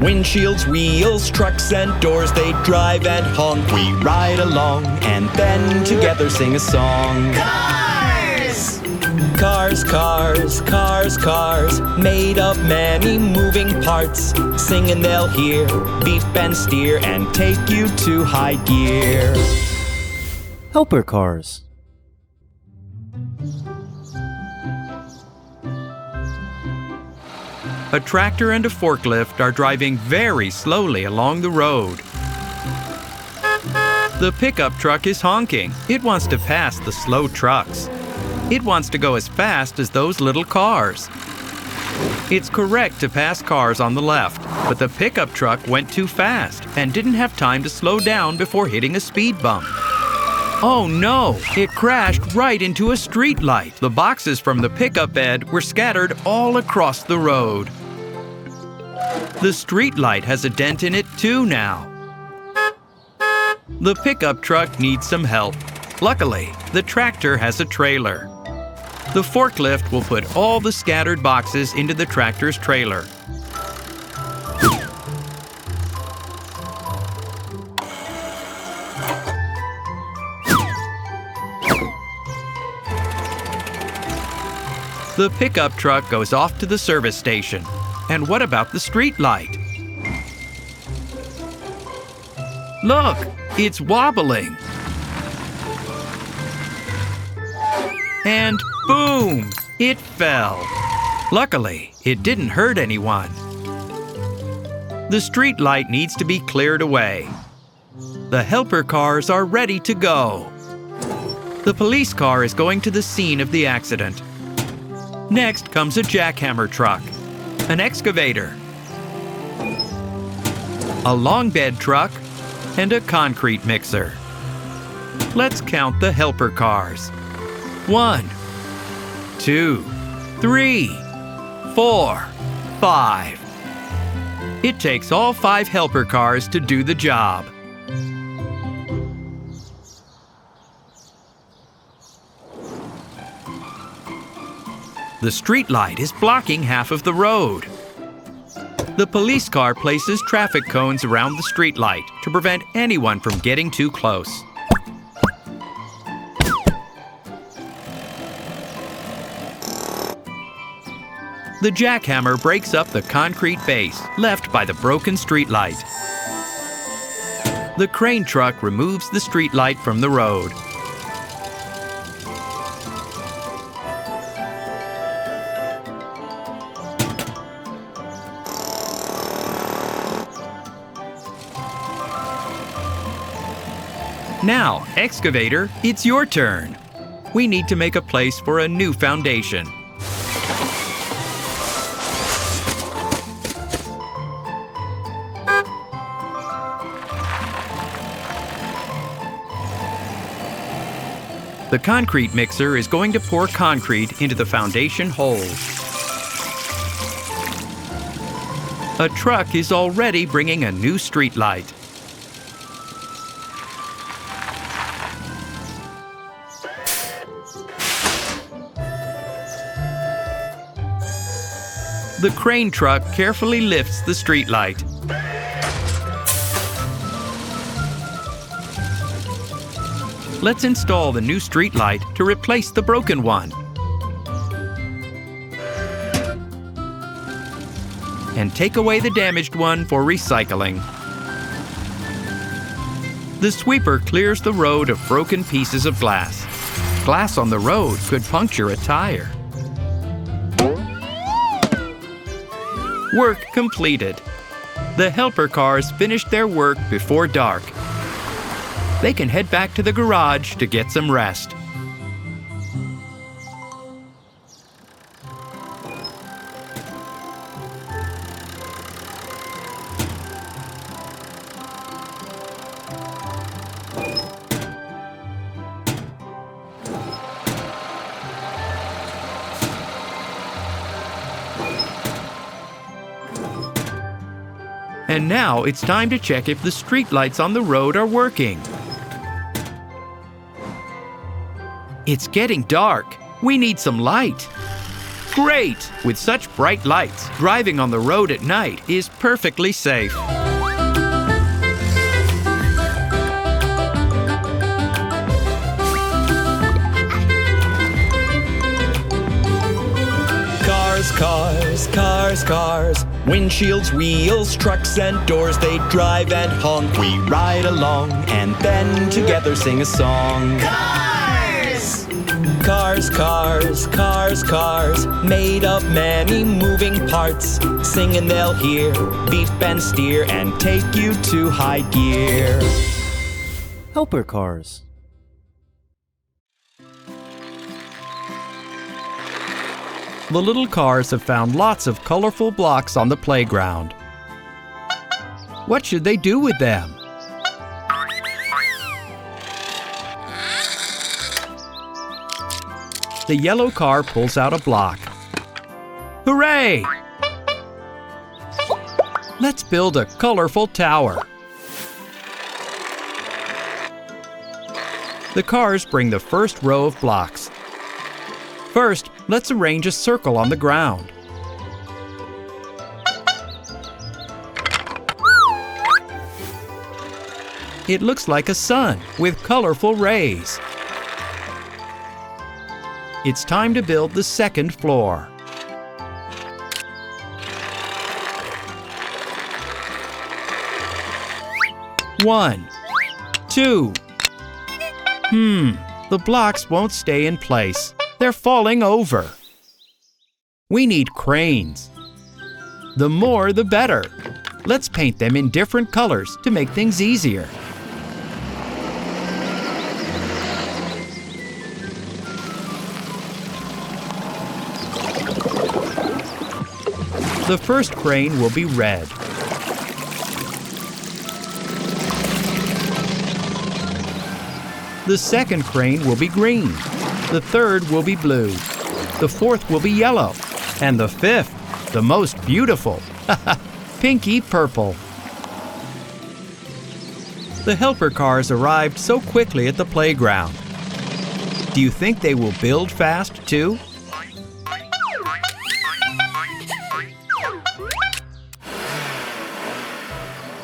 Windshields, wheels, trucks and doors, they drive and honk. We ride along and then together sing a song. Cars! Cars, cars, cars, cars, made of many moving parts. Sing and they'll hear, beep and steer, and take you to high gear. Helper cars. A tractor and a forklift are driving very slowly along the road. The pickup truck is honking. It wants to pass the slow trucks. It wants to go as fast as those little cars. It's correct to pass cars on the left, but the pickup truck went too fast and didn't have time to slow down before hitting a speed bump. Oh no! It crashed right into a street light. The boxes from the pickup bed were scattered all across the road. The street light has a dent in it too now. The pickup truck needs some help. Luckily, the tractor has a trailer. The forklift will put all the scattered boxes into the tractor's trailer. The pickup truck goes off to the service station. And what about the street light? Look, it's wobbling. And boom, it fell. Luckily, it didn't hurt anyone. The street light needs to be cleared away. The helper cars are ready to go. The police car is going to the scene of the accident. Next comes a jackhammer truck, an excavator, a long bed truck, and a concrete mixer. Let's count the helper cars. 1, 2, 3, 4, 5. It takes all 5 helper cars to do the job. The street light is blocking half of the road. The police car places traffic cones around the street light to prevent anyone from getting too close. The jackhammer breaks up the concrete base left by the broken street light. The crane truck removes the street light from the road. Now, excavator, it's your turn. We need to make a place for a new foundation. The concrete mixer is going to pour concrete into the foundation holes. A truck is already bringing a new street light. The crane truck carefully lifts the street light. Let's install the new street light to replace the broken one. And take away the damaged one for recycling. The sweeper clears the road of broken pieces of glass. Glass on the road could puncture a tire. Work completed. The helper cars finished their work before dark. They can head back to the garage to get some rest. And now it's time to check if the street lights on the road are working. It's getting dark. We need some light. Great! With such bright lights, driving on the road at night is perfectly safe. Cars, cars, cars. Windshields, wheels, trucks and doors. They drive and honk. We ride along and then together sing a song. Cars! Cars, cars, cars, cars. Made of many moving parts. Sing and they'll hear, beep and steer, and take you to high gear. Helper cars. The little cars have found lots of colorful blocks on the playground. What should they do with them? The yellow car pulls out a block. Hooray! Let's build a colorful tower. The cars bring the first row of blocks. First, let's arrange a circle on the ground. It looks like a sun with colorful rays. It's time to build the second floor. One, two. The blocks won't stay in place. They're falling over. We need cranes. The more, the better. Let's paint them in different colors to make things easier. The first crane will be red. The second crane will be green. The third will be blue. The fourth will be yellow. And the fifth, the most beautiful, pinky purple. The helper cars arrived so quickly at the playground. Do you think they will build fast too?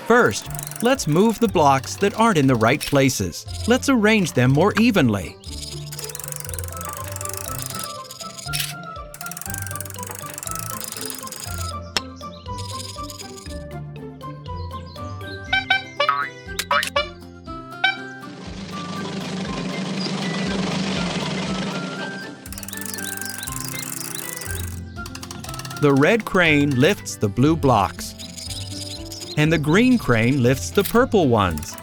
First, let's move the blocks that aren't in the right places. Let's arrange them more evenly. The red crane lifts the blue blocks, and the green crane lifts the purple ones.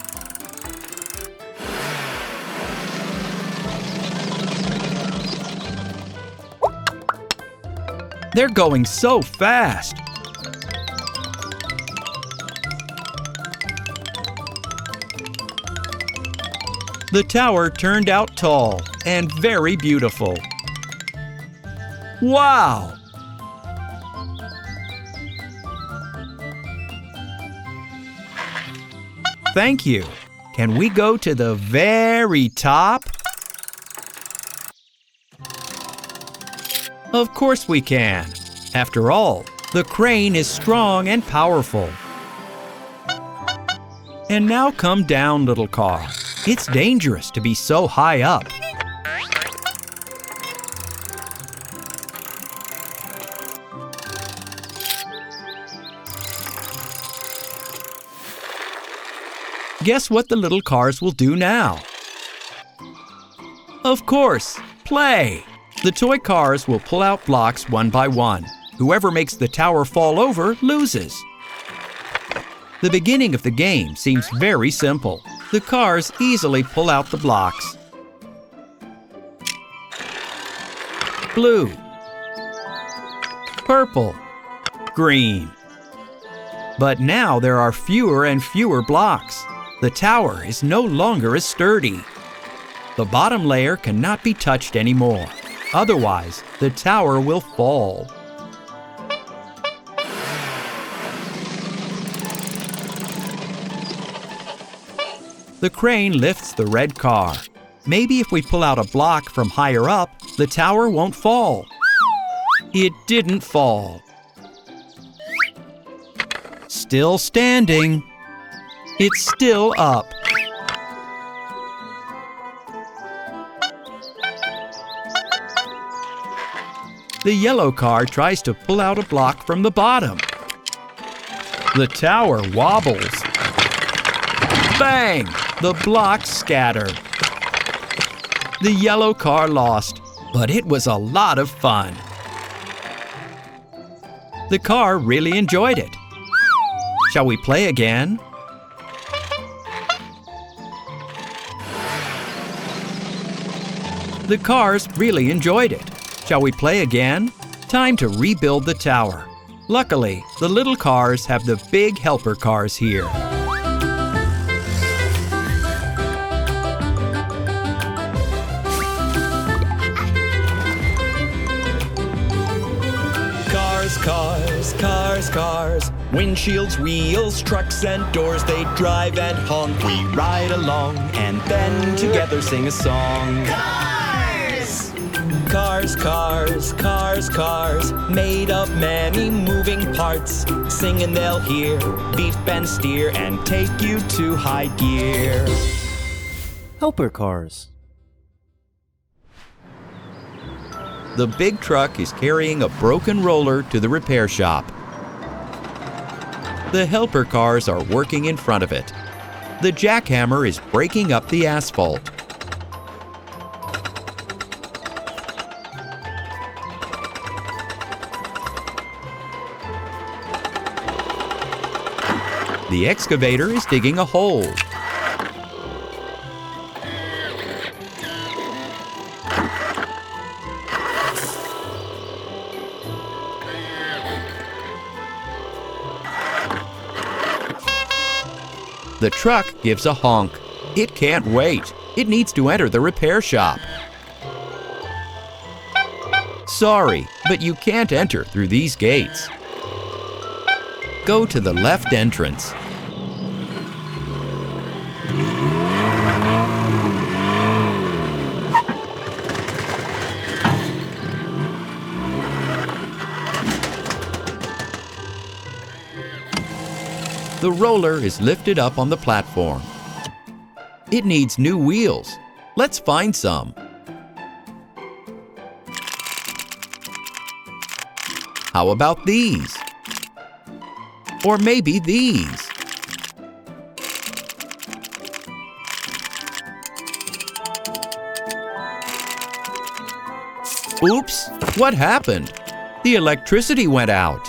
They're going so fast! The tower turned out tall and very beautiful. Wow! Thank you. Can we go to the very top? Of course we can. After all, the crane is strong and powerful. And now come down, little car. It's dangerous to be so high up. Guess what the little cars will do now? Of course, play! The toy cars will pull out blocks one by one. Whoever makes the tower fall over loses. The beginning of the game seems very simple. The cars easily pull out the blocks. Blue, purple, green. But now there are fewer and fewer blocks. The tower is no longer as sturdy. The bottom layer cannot be touched anymore. Otherwise, the tower will fall. The crane lifts the red car. Maybe if we pull out a block from higher up, the tower won't fall. It didn't fall. Still standing. It's still up. The yellow car tries to pull out a block from the bottom. The tower wobbles. Bang! The blocks scatter. The yellow car lost, but it was a lot of fun. The car really enjoyed it. Shall we play again? The cars really enjoyed it. Shall we play again? Time to rebuild the tower. Luckily, the little cars have the big helper cars here. Cars, cars, cars, cars. Windshields, wheels, trucks and doors. They drive and honk. We ride along and then together sing a song. Cars, cars, cars, cars, made of many moving parts. Sing and they'll hear, beep and steer, and take you to high gear. Helper cars. The big truck is carrying a broken roller to the repair shop. The helper cars are working in front of it. The jackhammer is breaking up the asphalt. The excavator is digging a hole. The truck gives a honk. It can't wait. It needs to enter the repair shop. Sorry, but you can't enter through these gates. Go to the left entrance. The roller is lifted up on the platform. It needs new wheels. Let's find some. How about these? Or maybe these. Oops, what happened? The electricity went out.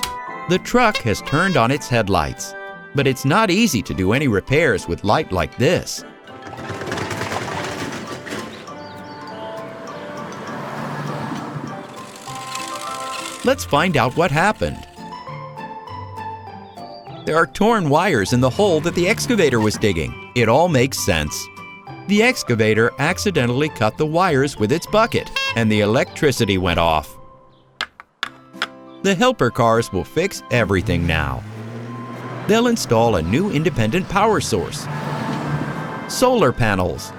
The truck has turned on its headlights, but it's not easy to do any repairs with light like this. Let's find out what happened. There are torn wires in the hole that the excavator was digging. It all makes sense. The excavator accidentally cut the wires with its bucket, and the electricity went off. The helper cars will fix everything now. They'll install a new independent power source. Solar panels.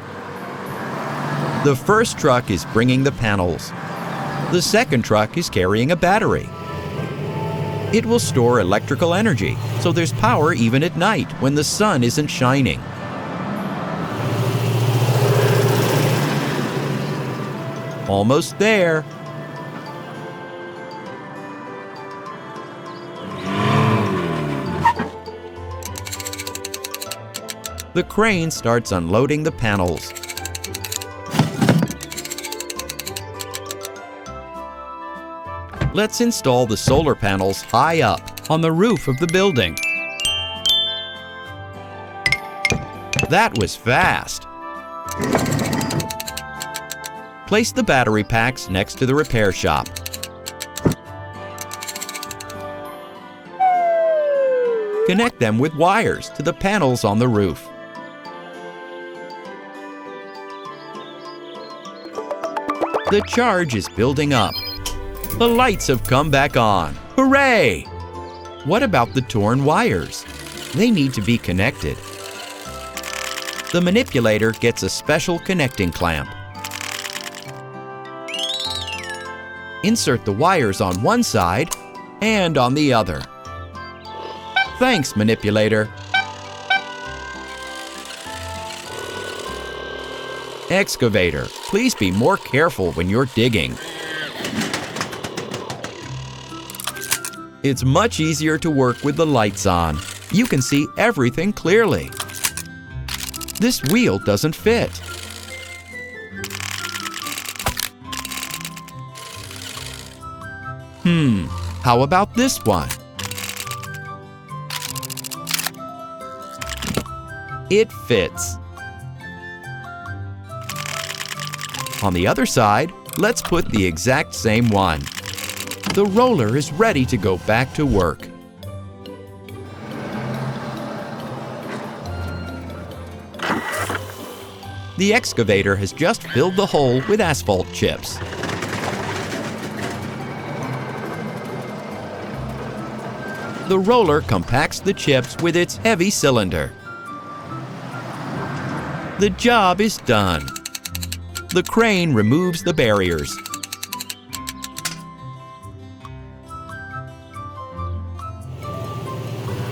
The first truck is bringing the panels. The second truck is carrying a battery. It will store electrical energy, so there's power even at night when the sun isn't shining. Almost there. The crane starts unloading the panels. Let's install the solar panels high up on the roof of the building. That was fast. Place the battery packs next to the repair shop. Connect them with wires to the panels on the roof. The charge is building up. The lights have come back on. Hooray! What about the torn wires? They need to be connected. The manipulator gets a special connecting clamp. insert the wires on one side and on the other. Thanks, manipulator. Excavator, please be more careful when you're digging. It's much easier to work with the lights on. You can see everything clearly. This wheel doesn't fit. How about this one? It fits. On the other side, let's put the exact same one. The roller is ready to go back to work. The excavator has just filled the hole with asphalt chips. The roller compacts the chips with its heavy cylinder. The job is done. The crane removes the barriers.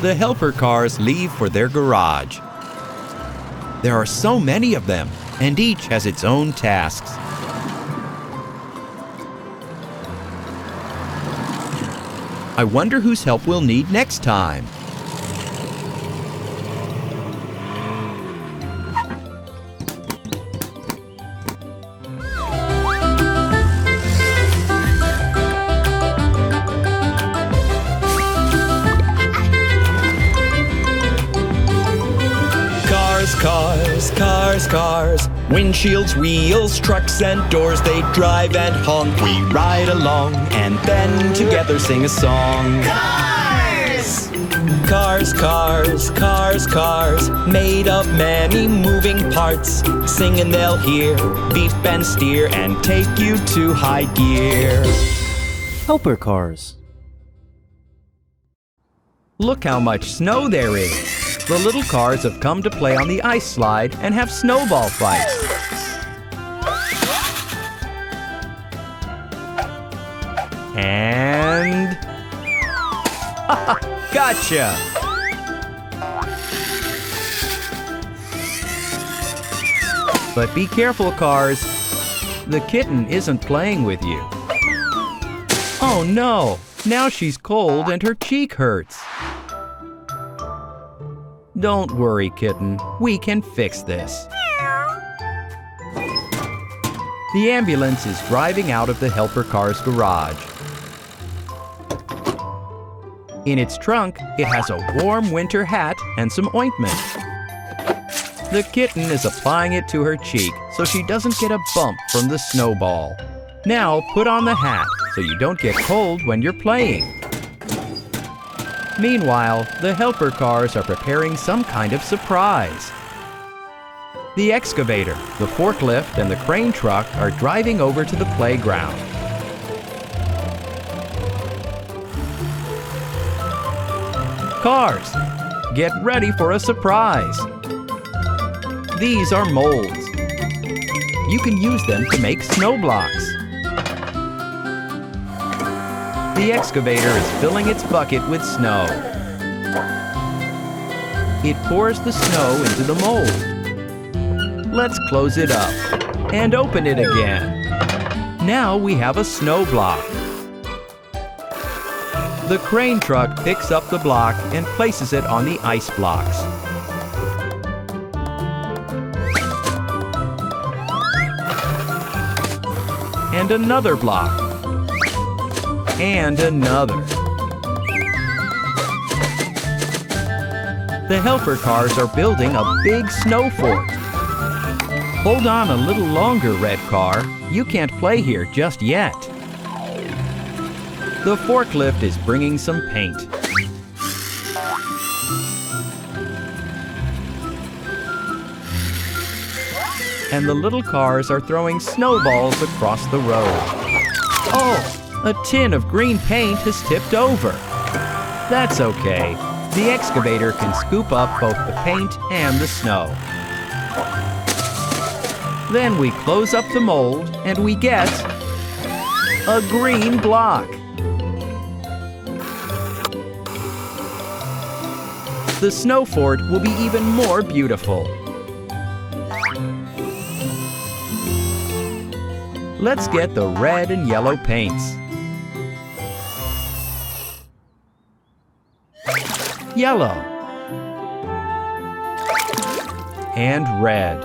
The helper cars leave for their garage. There are so many of them, and each has its own tasks. I wonder whose help we'll need next time. Cars, cars, cars. Windshields, wheels, trucks and doors. They drive and honk. We ride along and then together sing a song. Cars! Cars, cars, cars, cars. Made of many moving parts. Sing and they'll hear. Beep and steer and take you to high gear. Helper cars. Look how much snow there is. The little cars have come to play on the ice slide and have snowball fights. And... gotcha! But be careful, cars. The kitten isn't playing with you. Oh no! Now she's cold and her cheek hurts. Don't worry, kitten. We can fix this. The ambulance is driving out of the helper car's garage. In its trunk, it has a warm winter hat and some ointment. The kitten is applying it to her cheek so she doesn't get a bump from the snowball. Now put on the hat so you don't get cold when you're playing. Meanwhile, the helper cars are preparing some kind of surprise. The excavator, the forklift, and the crane truck are driving over to the playground. Cars, get ready for a surprise. These are molds. You can use them to make snow blocks. The excavator is filling its bucket with snow. It pours the snow into the mold. Let's close it up and open it again. Now we have a snow block. The crane truck picks up the block and places it on the ice blocks. And another block. And another. The helper cars are building a big snow fort. Hold on a little longer, red car. You can't play here just yet. The forklift is bringing some paint. And the little cars are throwing snowballs across the road. Oh! A tin of green paint has tipped over. That's okay. The excavator can scoop up both the paint and the snow. Then we close up the mold and we get A green block. The snow fort will be even more beautiful. Let's get the red and yellow paints. Yellow. And red.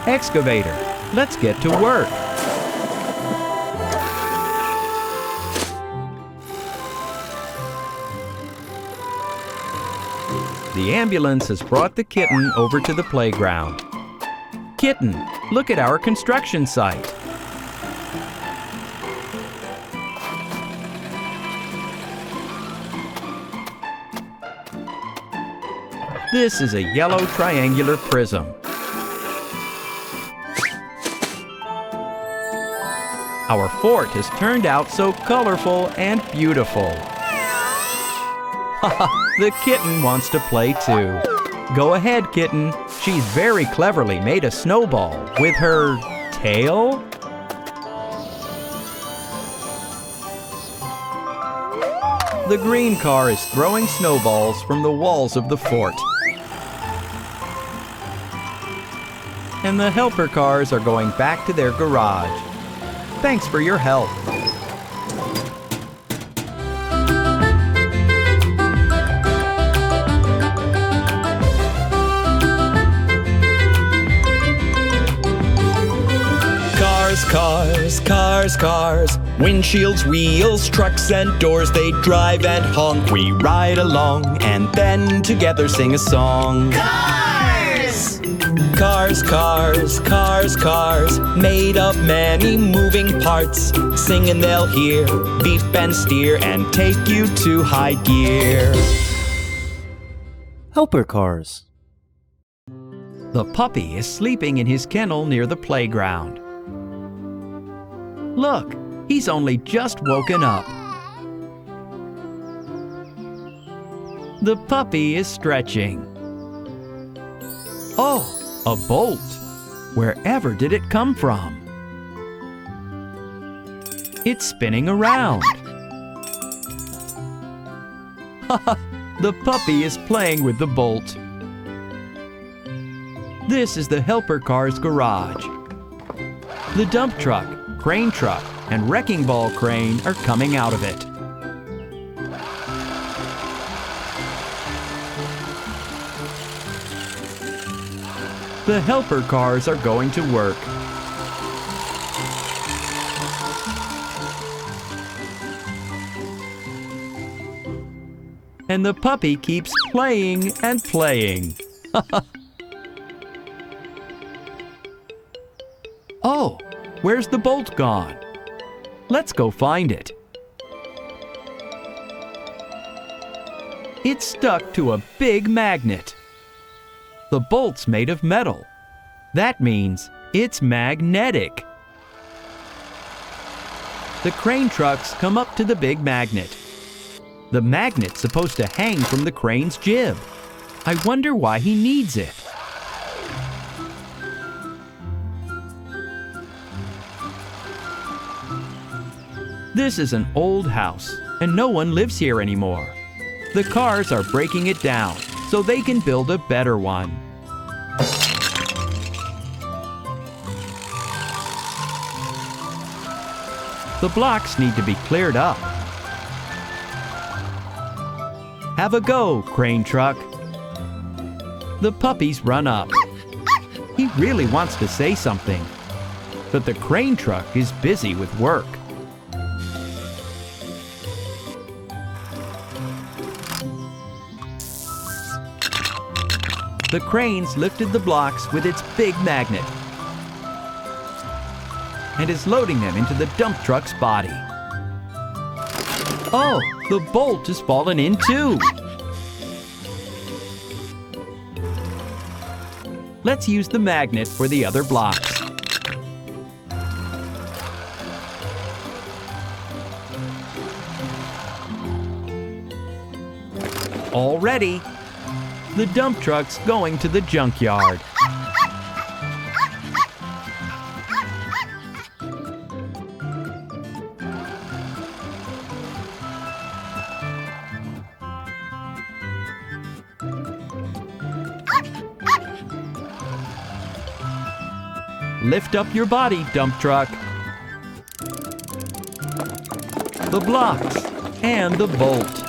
Excavator, let's get to work. The ambulance has brought the kitten over to the playground. Kitten, look at our construction site. This is a yellow triangular prism. Our fort has turned out so colorful and beautiful. The kitten wants to play too. Go ahead, kitten. She's very cleverly made a snowball with her tail. The green car is throwing snowballs from the walls of the fort. And the helper cars are going back to their garage. Thanks for your help. Cars, cars, cars, windshields, wheels, trucks and doors, they drive and honk. We ride along and then together sing a song. Cars! Cars, cars, cars, cars, made of many moving parts. Sing and they'll hear, beep and steer, and take you to high gear. Helper cars. The puppy is sleeping in his kennel near the playground. Look, he's only just woken up. The puppy is stretching. Oh, a bolt. Wherever did it come from? It's spinning around. The puppy is playing with the bolt. This is the helper car's garage. The dump truck, crane truck, and wrecking ball crane are coming out of it. The helper cars are going to work. And the puppy keeps playing and playing. Oh, where's the bolt gone? Let's go find it. It's stuck to a big magnet. The bolt's made of metal. That means it's magnetic. The crane trucks come up to the big magnet. The magnet's supposed to hang from the crane's jib. I wonder why he needs it. This is an old house, and no one lives here anymore. The cars are breaking it down so they can build a better one. The blocks need to be cleared up. Have a go, crane truck. The puppies run up. He really wants to say something, but the crane truck is busy with work. The crane's lifted the blocks with its big magnet and is loading them into the dump truck's body. Oh, the bolt has fallen in too. Let's use the magnet for the other blocks. All ready. The dump truck's going to the junkyard. Lift up your body, dump truck. The blocks and the bolt.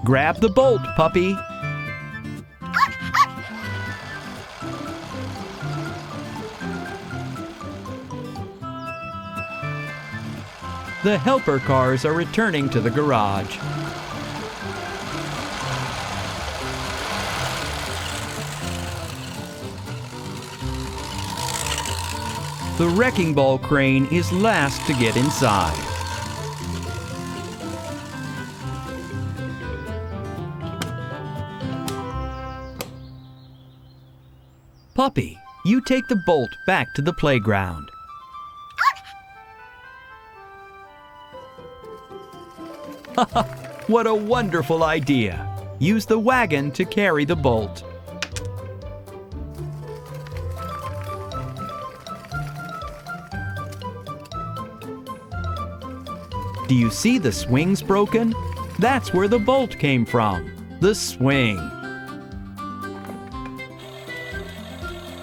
Grab the bolt, puppy. The helper cars are returning to the garage. The wrecking ball crane is last to get inside. Puppy, you take the bolt back to the playground. What a wonderful idea! Use the wagon to carry the bolt. Do you see the swings broken? That's where the bolt came from. The swing.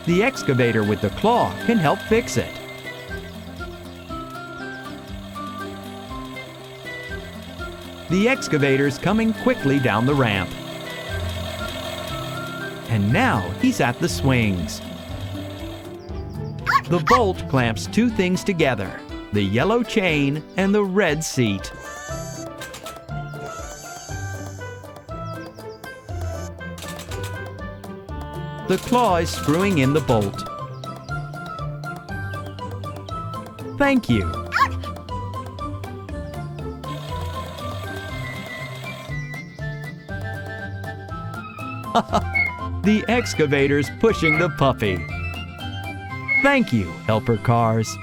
The excavator with the claw can help fix it. The excavator's coming quickly down the ramp. And now he's at the swings. The bolt clamps two things together, the yellow chain and the red seat. The claw is screwing in the bolt. Thank you. The excavator's pushing the puppy. Thank you, helper cars.